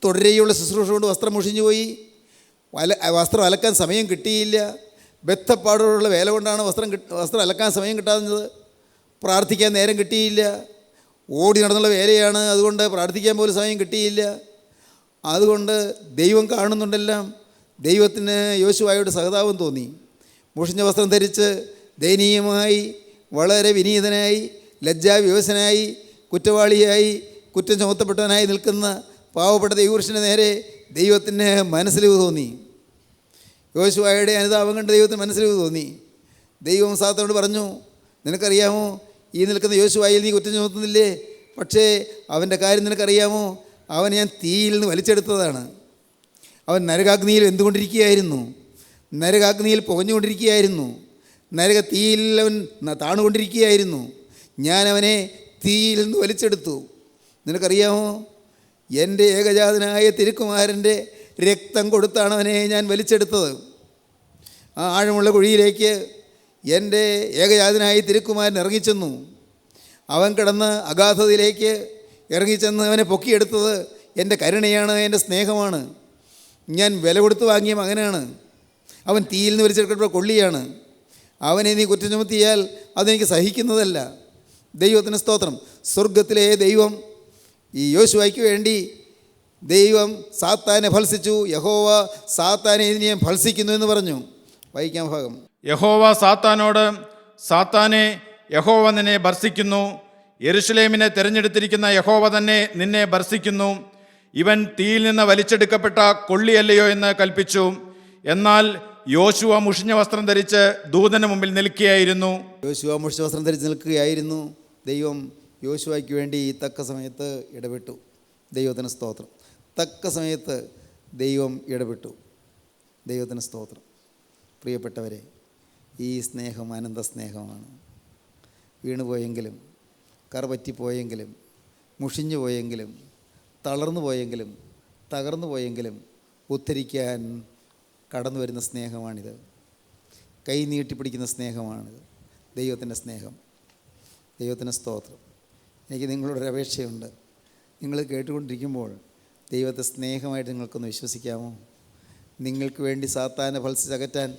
തുടരെയുള്ള ശുശ്രൂഷ കൊണ്ട് വസ്ത്രം മുഷിഞ്ഞുപോയി, വസ്ത്രം അലക്കാൻ സമയം കിട്ടിയില്ല. ബദ്ധപ്പാടോടുള്ള വേല കൊണ്ടാണ് വസ്ത്രം അലക്കാൻ സമയം കിട്ടാഞ്ഞത്. പ്രാർത്ഥിക്കാൻ നേരം കിട്ടിയില്ല. ഓടി നടന്നുള്ള വേലയാണ്, അതുകൊണ്ട് പ്രാർത്ഥിക്കാൻ പോലും സമയം കിട്ടിയില്ല. അതുകൊണ്ട് ദൈവം കാണുന്നുണ്ടെല്ലാം. ദൈവത്തിന് യോശുവയോട് സഹതാപം തോന്നി. മുഷിഞ്ഞ വസ്ത്രം ധരിച്ച് ദയനീയമായി, വളരെ വിനീതനായി, ലജ്ജാവിവശനായി, കുറ്റവാളിയായി, കുറ്റം ചുമത്തപ്പെട്ടവനായി നിൽക്കുന്ന പാവപ്പെട്ട ദൈവപുരുഷന് നേരെ ദൈവത്തിന് മനസ്സിലിവ് തോന്നി. യോശുവയുടെ അനുതാപം കണ്ട് ദൈവത്തിന് മനസ്സിലിവ് തോന്നി. ദൈവം സാത്താനോട് പറഞ്ഞു, നിനക്കറിയാമോ, ഈ നിൽക്കുന്ന യോശുവയിൽ നീ കുറ്റം ചുമത്തുന്നില്ലേ? പക്ഷേ അവൻ്റെ കാര്യം നിനക്കറിയാമോ? അവനെ ഞാൻ തീയിൽ നിന്ന് വലിച്ചെടുത്തതാണ്. അവൻ നരകാഗ്നിയിൽ വെന്തുകൊണ്ടിരിക്കുകയായിരുന്നു, നരകാഗ്നിയിൽ പുകഞ്ഞുകൊണ്ടിരിക്കുകയായിരുന്നു, നരക തീയിൽ അവൻ താണുകൊണ്ടിരിക്കുകയായിരുന്നു. ഞാൻ അവനെ തീയിൽ നിന്ന് വലിച്ചെടുത്തു. നിനക്കറിയാമോ, എൻ്റെ ഏകജാതനായ തിരുക്കുമാരൻ്റെ രക്തം കൊടുത്താണ് അവനെ ഞാൻ വലിച്ചെടുത്തത്. ആ ആഴമുള്ള കുഴിയിലേക്ക് എൻ്റെ ഏകജാതനായ തിരുക്കുമാരൻ ഇറങ്ങിച്ചെന്നു. അവൻ കിടന്ന് അഗാധതയിലേക്ക് ഇറങ്ങിച്ചെന്ന് അവനെ പൊക്കിയെടുത്തത് എൻ്റെ കരുണയാണ്, എൻ്റെ സ്നേഹമാണ്. ഞാൻ വില കൊടുത്ത് വാങ്ങിയ മകനാണ്. അവൻ തീയിൽ നിന്ന് വലിച്ചെടുക്കപ്പെട്ട കൊള്ളിയാണ്. അവനെ നീ കുറ്റം ചുമത്തിയാൽ അതെനിക്ക് സഹിക്കുന്നതല്ല. ദൈവത്തിന് സ്തോത്രം. സ്വർഗത്തിലെ ദൈവം ഈ യോശുവയ്ക്ക് വേണ്ടി ദൈവം സാത്താനെ ഭത്സിച്ചു. യഹോവ സാത്താനെ ഇതിനെ ഭത്സിക്കുന്നു എന്ന് പറഞ്ഞു. വായിക്കാം ഭാഗം. യഹോവ സാത്താനോട്, സാത്താനെ, യഹോവ നിന്നെ ഭർസിക്കുന്നു. യെരൂശലേമിനെ തിരഞ്ഞെടുത്തിരിക്കുന്ന യഹോവ തന്നെ നിന്നെ ഭർസിക്കുന്നു. ഇവൻ തീയിൽ നിന്ന് വലിച്ചെടുക്കപ്പെട്ട കൊള്ളിയല്ലയോ എന്ന് കൽപ്പിച്ചു. എന്നാൽ യോശുവ മുഷിഞ്ഞ വസ്ത്രം ധരിച്ച് ദൂതന് മുമ്പിൽ നിൽക്കുകയായിരുന്നു. യോശുവ മുഷിഞ്ഞ വസ്ത്രം ധരിച്ച് നിൽക്കുകയായിരുന്നു. ദൈവം യോശുവയ്ക്ക് വേണ്ടി തക്ക സമയത്ത് ഇടപെട്ടു. ദൈവത്തിന് സ്തോത്രം. തക്ക സമയത്ത് ദൈവം ഇടപെട്ടു. ദൈവത്തിന് സ്തോത്രം. പ്രിയപ്പെട്ടവരെ, ഈ സ്നേഹം അനന്ത സ്നേഹമാണ്. വീണുപോയെങ്കിലും, കറപറ്റിപ്പോയെങ്കിലും, മുഷിഞ്ഞു പോയെങ്കിലും, തളർന്നു പോയെങ്കിലും, തകർന്നു പോയെങ്കിലും ഉദ്ധരിക്കാൻ കടന്നു വരുന്ന സ്നേഹമാണിത്. കൈ നീട്ടിപ്പിടിക്കുന്ന സ്നേഹമാണിത്. ദൈവത്തിൻ്റെ സ്നേഹം. ദൈവത്തിന് സ്തോത്രം. എനിക്ക് നിങ്ങളോടൊരു അപേക്ഷയുണ്ട്. നിങ്ങൾ കേട്ടുകൊണ്ടിരിക്കുമ്പോൾ ദൈവത്തെ സ്നേഹമായിട്ട് നിങ്ങൾക്കൊന്ന് വിശ്വസിക്കാമോ? നിങ്ങൾക്ക് വേണ്ടി സാത്താനെ ഫലസിച്ചകറ്റാൻ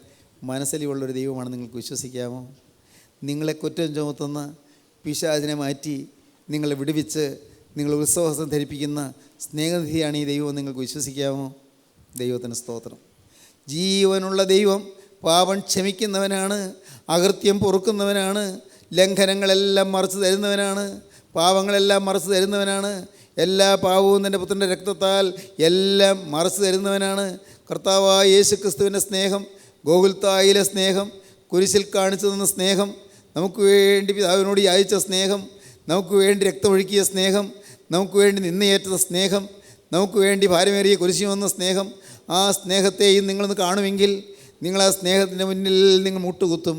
മനസ്സിലുള്ളൊരു ദൈവമാണ് നിങ്ങൾക്ക് വിശ്വസിക്കാമോ? നിങ്ങളെ കുറ്റം ചുമത്തുന്ന പിശാചിനെ മാറ്റി നിങ്ങളെ വിടുവിച്ച് നിങ്ങൾ ഉത്സവസം ധരിപ്പിക്കുന്ന സ്നേഹനിധിയാണ് ഈ ദൈവം. നിങ്ങൾക്ക് വിശ്വസിക്കാമോ? ദൈവത്തിന് സ്തോത്രം. ജീവനുള്ള ദൈവം പാപം ക്ഷമിക്കുന്നവനാണ്, അകൃത്യം പൊറുക്കുന്നവനാണ്, ലംഘനങ്ങളെല്ലാം മറച്ചു തരുന്നവനാണ്, പാപങ്ങളെല്ലാം മറച്ചു തരുന്നവനാണ്. എല്ലാ പാപവും തൻ്റെ പുത്രൻ്റെ രക്തത്താൽ എല്ലാം മറച്ചു തരുന്നവനാണ്. കർത്താവായ യേശു ക്രിസ്തുവിൻ്റെ സ്നേഹം, ഗോകുൽത്തായിലെ സ്നേഹം, കുരിശിൽ കാണിച്ചു തന്ന സ്നേഹം, നമുക്ക് വേണ്ടി പിതാവിനോട് യാചിച്ച സ്നേഹം, നമുക്ക് വേണ്ടി രക്തമൊഴുക്കിയ സ്നേഹം, നമുക്ക് വേണ്ടി നിന്നയേറ്റ സ്നേഹം, നമുക്ക് വേണ്ടി ഭാരമേറിയ കുരിശി വന്ന സ്നേഹം, ആ സ്നേഹത്തെയും നിങ്ങളൊന്ന് കാണുമെങ്കിൽ നിങ്ങൾ ആ സ്നേഹത്തിൻ്റെ മുന്നിൽ നിങ്ങൾ മുട്ടുകുത്തും.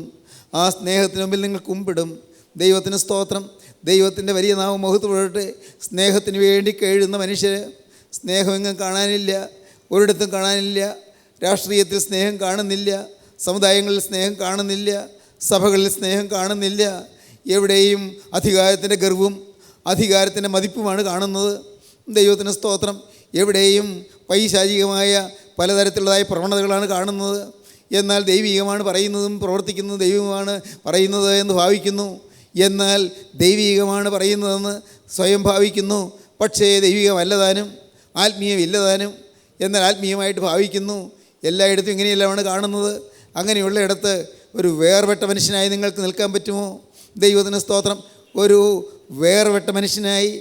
ആ സ്നേഹത്തിന് മുമ്പിൽ നിങ്ങൾ കുമ്പിടും. ദൈവത്തിന് സ്തോത്രം. ദൈവത്തിൻ്റെ വലിയ നാമം മഹത്വപ്പെടട്ടെ. സ്നേഹത്തിന് വേണ്ടി കഴിയുന്ന മനുഷ്യർ സ്നേഹമെങ്ങും കാണാനില്ല, ഒരിടത്തും കാണാനില്ല. രാഷ്ട്രീയത്തിൽ സ്നേഹം കാണുന്നില്ല, സമുദായങ്ങളിൽ സ്നേഹം കാണുന്നില്ല, സഭകളിൽ സ്നേഹം കാണുന്നില്ല. എവിടെയും അധികാരത്തിൻ്റെ ഗർവും അധികാരത്തിൻ്റെ മതിപ്പുമാണ് കാണുന്നത്. ദൈവത്തിന് സ്തോത്രം. എവിടെയും പൈശാചികമായ പലതരത്തിലുള്ളതായ പ്രവണതകളാണ് കാണുന്നത്. എന്നാൽ ദൈവികമാണ് പറയുന്നതും പ്രവർത്തിക്കുന്നതും ദൈവമാണ് പറയുന്നത് എന്ന് ഭാവിക്കുന്നു. എന്നാൽ ദൈവികമാണ് പറയുന്നതെന്ന് സ്വയം ഭാവിക്കുന്നു. പക്ഷേ ദൈവികമല്ലതാനും ആത്മീയമില്ലതാനും. എന്നാൽ ആത്മീയമായിട്ട് ഭാവിക്കുന്നു. എല്ലായിടത്തും ഇങ്ങനെയെല്ലാമാണ് കാണുന്നത്. അങ്ങനെയുള്ള ഇടത്ത് ഒരു വേർപെട്ട മനുഷ്യനായി നിങ്ങൾക്ക് നിൽക്കാൻ പറ്റുമോ? ദൈവത്തിന് സ്തോത്രം. ഒരു വേർപെട്ട മനുഷ്യനായി,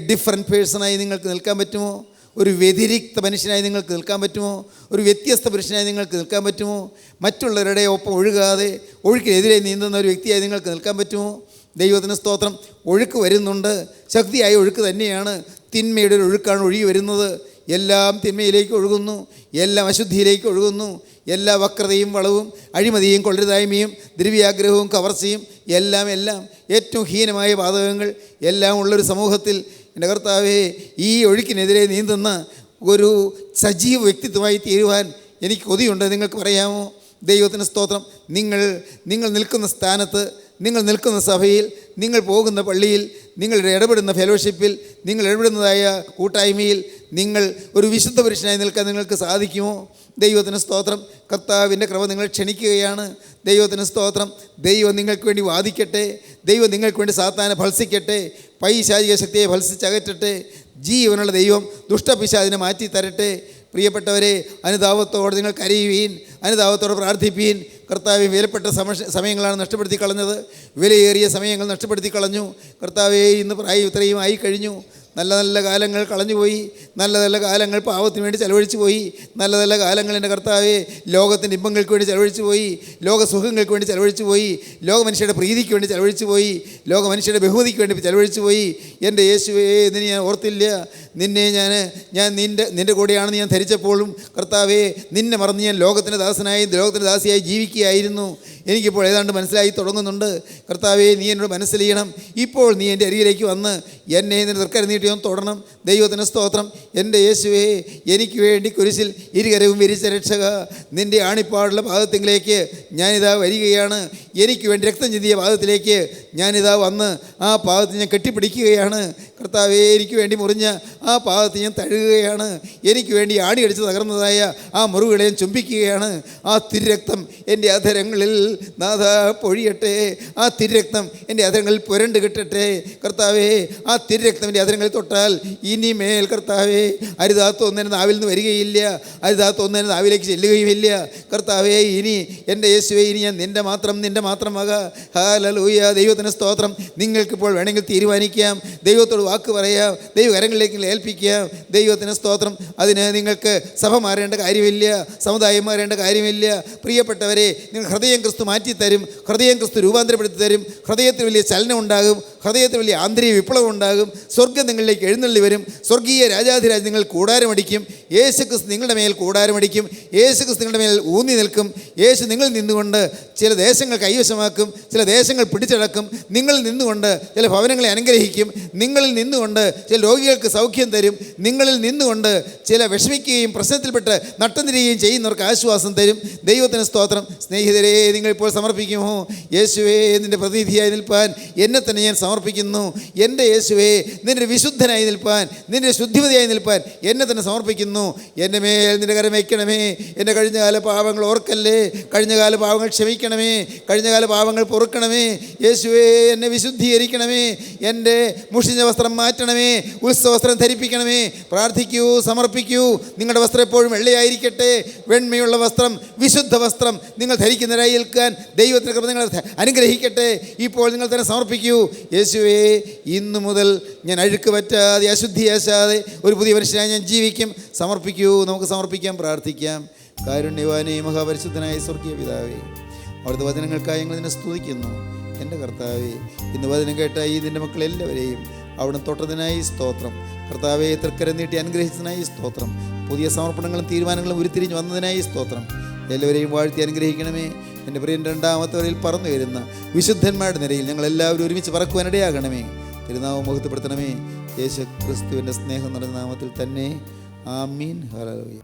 ഡിഫറെൻറ്റ് പേഴ്സണായി നിങ്ങൾക്ക് നിൽക്കാൻ പറ്റുമോ? ഒരു വ്യതിരിക്ത മനുഷ്യനായി നിങ്ങൾക്ക് നിൽക്കാൻ പറ്റുമോ? ഒരു വ്യത്യസ്ത പുരുഷനായി നിങ്ങൾക്ക് നിൽക്കാൻ പറ്റുമോ? മറ്റുള്ളവരുടെ ഒപ്പം ഒഴുകാതെ ഒഴുക്കിനെതിരെ നീന്തുന്ന ഒരു വ്യക്തിയായി നിങ്ങൾക്ക് നിൽക്കാൻ പറ്റുമോ? ദൈവത്തിന് സ്തോത്രം. ഒഴുക്ക് വരുന്നുണ്ട്, ശക്തിയായ ഒഴുക്ക് തന്നെയാണ്. തിന്മയുടെ ഒരു ഒഴുക്കാണ് ഒഴുകി വരുന്നത്. എല്ലാം തിന്മയിലേക്ക് ഒഴുകുന്നു, എല്ലാം അശുദ്ധിയിലേക്ക് ഒഴുകുന്നു. എല്ലാ വക്രതയും വളവും അഴിമതിയും കൊള്ളരുതായ്മയും ദ്രവ്യാഗ്രഹവും കവർച്ചയും എല്ലാം ഏറ്റവും ഹീനമായ പാതകങ്ങൾ എല്ലാം ഉള്ളൊരു സമൂഹത്തിൽ എൻ്റെ കർത്താവേ, ഈ ഒഴുക്കിനെതിരെ നീന്തുന്ന ഒരു സജീവ വ്യക്തിത്വമായി തീരുവാൻ എനിക്ക് കൊതിയുണ്ട്. നിങ്ങൾക്ക് പറയാമോ? ദൈവത്തിന് സ്തോത്രം. നിങ്ങൾ നിൽക്കുന്ന സ്ഥാനത്ത്, നിങ്ങൾ നിൽക്കുന്ന സഭയിൽ, നിങ്ങൾ പോകുന്ന പള്ളിയിൽ, നിങ്ങൾ ഇടപെടുന്ന ഫെലോഷിപ്പിൽ, നിങ്ങൾ ഇടപെടുന്നതായ കൂട്ടായ്മയിൽ നിങ്ങൾ ഒരു വിശുദ്ധ പുരുഷനായി നിൽക്കാൻ നിങ്ങൾക്ക് സാധിക്കുമോ? ദൈവത്തിന് സ്തോത്രം. കർത്താവിൻ്റെ കൃപ നിങ്ങൾ ക്ഷണിക്കുകയാണ്. ദൈവത്തിന് സ്തോത്രം. ദൈവം നിങ്ങൾക്ക് വേണ്ടി വാദിക്കട്ടെ. ദൈവം നിങ്ങൾക്ക് വേണ്ടി സാത്താനെ ഭത്സിക്കട്ടെ. പൈശാചിക ശക്തിയെ ഭത്സിച്ചകറ്റട്ടെ. ജീവനുള്ള ദൈവം ദുഷ്ടപിശാചിനെ മാറ്റി തരട്ടെ. പ്രിയപ്പെട്ടവരെ, അനുതാപത്തോടെ നിങ്ങൾ കരയുവീൻ, അനുതാപത്തോടെ പ്രാർത്ഥിപ്പീൻ. കർത്താവെ, വിലപ്പെട്ട സമയങ്ങളാണ് നഷ്ടപ്പെടുത്തി കളഞ്ഞത്. വിലയേറിയ സമയങ്ങൾ നഷ്ടപ്പെടുത്തി കളഞ്ഞു. കർത്താവെ, ഇന്ന് പ്രായം ഇത്രയും ആയി കഴിഞ്ഞു. നല്ല നല്ല കാലങ്ങൾ കളഞ്ഞുപോയി. നല്ല നല്ല കാലങ്ങൾ പാവത്തിന് വേണ്ടി ചെലവഴിച്ചു പോയി. നല്ല നല്ല കാലങ്ങൾ എൻ്റെ കർത്താവെ ലോകത്തിൻ്റെ ഇമ്പങ്ങൾക്ക് വേണ്ടി ചെലവഴിച്ചു പോയി. ലോകസുഖങ്ങൾക്ക് വേണ്ടി ചെലവഴിച്ചു പോയി. ലോക മനുഷ്യരുടെ പ്രീതിക്ക് വേണ്ടി ചെലവഴിച്ചു പോയി. ലോക മനുഷ്യരുടെ ബഹുമതിക്ക് വേണ്ടി ചെലവഴിച്ചു പോയി. എൻ്റെ യേശുവേ, ഇതിന് ഞാൻ ഓർത്തില്ല. നിന്നെ ഞാൻ നിൻ്റെ കൂടെയാണെന്ന് ഞാൻ ധരിച്ചപ്പോഴും കർത്താവെ, നിന്നെ മറന്ന് ഞാൻ ലോകത്തിൻ്റെ ദാസനായി ലോകത്തിൻ്റെ ദാസിയായി ജീവിക്കുകയായിരുന്നു. എനിക്കിപ്പോൾ ഏതാണ്ട് മനസ്സിലായി തുടങ്ങുന്നുണ്ട്. കർത്താവെ, നീ എന്നോട് മനസ്സിലെയ്യണം. ഇപ്പോൾ നീ എൻ്റെ അരികിലേക്ക് വന്ന് എന്നെ നിന്റെ തൃക്കരം നീട്ടി ഒന്ന് തൊടണം. ദൈവത്തിന് സ്തോത്രം. എൻ്റെ യേശുവേ, എനിക്ക് വേണ്ടി കുരിശിൽ ഇരുകരവും വിരിച്ച രക്ഷക, നിൻ്റെ ആണിപ്പാടുള്ള പാദത്തിലേക്ക് ഞാനിതാ വരികയാണ്. എനിക്ക് വേണ്ടി രക്തം ചിന്തിയ പാദത്തിലേക്ക് ഞാനിതാ വന്ന് ആ പാദത്തിൽ ഞാൻ കെട്ടിപ്പിടിക്കുകയാണ്. കർത്താവേ, എനിക്ക് വേണ്ടി മുറിഞ്ഞ ആ പാദത്തിൽ ഞാൻ തഴുകുകയാണ്. എനിക്ക് വേണ്ടി ആണിയടിച്ച് തകർന്നതായ ആ മുറിവുകളെ ഞാൻ ചുംബിക്കുകയാണ്. ആ തിരുരക്തം എൻ്റെ അധരങ്ങളിൽ നാഥ പൊഴിയട്ടെ. ആ തിരുരക്തം എൻ്റെ അധരങ്ങളിൽ പുരണ്ട് കിട്ടട്ടെ. കർത്താവേ, ആ തിരുരക്തം എൻ്റെ അധരങ്ങളിൽ തൊട്ടാൽ ഇനിമേൽ കർത്താവേ, അരുതാത്തൊന്നിന് നാവിൽ നിന്ന് വരികയില്ല, അരുതാത്തൊന്നിന് നാവിലേക്ക് ചെല്ലുകയുമില്ല. കർത്താവേ, ഇനി എൻ്റെ യേശുവേ, ഇനി ഞാൻ നിൻ്റെ മാത്രമാക. ഹല്ലേലൂയ. ദൈവത്തിന് സ്തോത്രം. നിങ്ങൾക്കിപ്പോൾ വേണമെങ്കിൽ തീരുമാനിക്കാം, ദൈവത്തോട് വാക്ക് പറയാം, ദൈവകരങ്ങളിലേക്ക് ഏൽപ്പിക്കാം. ദൈവത്തിന് സ്തോത്രം. അതിന് നിങ്ങൾക്ക് സഭ മാറേണ്ട കാര്യമില്ല, സമുദായം മാറേണ്ട കാര്യമില്ല. പ്രിയപ്പെട്ടവരെ, നിങ്ങൾ ഹൃദയം ക്രിസ്തു മാറ്റിത്തരും, ഹൃദയം ക്രിസ്തു രൂപാന്തരപ്പെടുത്തി തരും. ഹൃദയത്തിൽ വലിയ ചലനം ഉണ്ടാകും, ഹൃദയത്തിൽ വലിയ ആന്തരിക വിപ്ലവം ഉണ്ടാകും. സ്വർഗ്ഗം നിങ്ങളിലേക്ക് എഴുന്നള്ളി വരും. സ്വർഗീയ രാജാധിരാജ് നിങ്ങൾ കൂടാരമടിക്കും. യേശുക്രിസ്തു നിങ്ങളുടെ മേൽ കൂടാരമടിക്കും. യേശുക്രിസ്തു നിങ്ങളുടെ മേൽ ഊന്നി നിൽക്കും. യേശു നിങ്ങളിൽ നിന്നുകൊണ്ട് ചില ദേശങ്ങൾ കൈവശമാക്കും, ചില ദേശങ്ങൾ പിടിച്ചടക്കും. നിങ്ങളിൽ നിന്നുകൊണ്ട് ചില ഭവനങ്ങളെ അനുഗ്രഹിക്കും. നിങ്ങളിൽ നിന്നുകൊണ്ട് ചില രോഗികൾക്ക് സൗഖ്യം തരും. നിങ്ങളിൽ നിന്നുകൊണ്ട് ചില വിഷമിക്കുകയും പ്രശ്നത്തിൽപ്പെട്ട് നട്ടം തിരിയുകയും ചെയ്യുന്നവർക്ക് ആശ്വാസം തരും. ദൈവത്തിന് സ്തോത്രം. സ്നേഹിതരെ, നിങ്ങളിപ്പോൾ സമർപ്പിക്കുമോ? യേശുവേ, നിൻ്റെ പ്രതിനിധിയായി നിൽപ്പാൻ എന്നെ തന്നെ ഞാൻ സമർപ്പിക്കുന്നു. എൻ്റെ യേശുവേ, നിൻ്റെ വിശുദ്ധനായി നിൽപ്പാൻ, നിൻ്റെ ശുദ്ധിമതിയായി നിൽപ്പാൻ എന്നെ തന്നെ സമർപ്പിക്കുന്നു. എൻ്റെ മേൽ നിൻ്റെ കരം വയ്ക്കണമേ. എൻ്റെ കഴിഞ്ഞകാല പാപങ്ങൾ ഓർക്കല്ലേ. കഴിഞ്ഞകാല പാപങ്ങൾ ക്ഷമിക്കണമേ. കഴിഞ്ഞകാല പാപങ്ങൾ പൊറുക്കണമേ. യേശുവേ, എന്നെ വിശുദ്ധീകരിക്കണമേ. എൻ്റെ മുഷിഞ്ഞ വസ്ത്രം മാറ്റണമേ. ഉത്സവ വസ്ത്രം ധരിപ്പിക്കണമേ. പ്രാർത്ഥിക്കൂ, സമർപ്പിക്കൂ. നിങ്ങളുടെ വസ്ത്രം എപ്പോഴും വെള്ളയായിരിക്കട്ടെ. വെണ്മയുള്ള വസ്ത്രം, വിശുദ്ധ വസ്ത്രം നിങ്ങൾ ധരിക്കുന്നവരായി നിൽക്കാൻ ദൈവത്തിൻ്റെ കൃപ നിങ്ങളെ അനുഗ്രഹിക്കട്ടെ. ഇപ്പോൾ നിങ്ങൾ തന്നെ സമർപ്പിക്കൂ. യേശുവേ, ഇന്നു മുതൽ ഞാൻ അഴുക്ക് പറ്റാതെ, അശുദ്ധിയാശാതെ ഒരു പുതിയ മനുഷ്യനായി ഞാൻ ജീവിക്കും. സമർപ്പിക്കൂ. നമുക്ക് സമർപ്പിക്കാം, പ്രാർത്ഥിക്കാം. കാരുണ്യവാനേ, മഹാപരിശുദ്ധനായ സ്വർഗീയ പിതാവേ, അവിടുത്തെ വചനങ്ങൾക്കായി ഞങ്ങൾ നിന്നെ സ്തുതിക്കുന്നു. എൻ്റെ കർത്താവേ, ഇന്ന് വചനം കേട്ട ഈ നിൻ്റെ മക്കളെല്ലാവരെയും അവിടെ തൊട്ടതിനായി സ്തോത്രം. കർത്താവേ, തൃക്കരം നീട്ടി അനുഗ്രഹിച്ചതിനായി സ്തോത്രം. പുതിയ സമർപ്പണങ്ങളും തീരുമാനങ്ങളും ഉരുത്തിരിഞ്ഞ് വന്നതിനായി സ്തോത്രം. എല്ലാവരെയും വാഴ്ത്തി അനുഗ്രഹിക്കണമേ. എൻ്റെ പ്രിയൻ രണ്ടാമത്തെ വരയിൽ പറന്നു വരുന്ന വിശുദ്ധന്മാരുടെ നിരയിൽ ഞങ്ങളെല്ലാവരും ഒരുമിച്ച് പറക്കുവാനിടയാകണമേ. തിരുനാമം മുഖത്തപ്പെടുത്തണമേ. യേശു ക്രിസ്തുവിൻ്റെ സ്നേഹം നിറഞ്ഞ നാമത്തിൽ തന്നെ. ആമീൻ. ഹല്ലേലൂയ.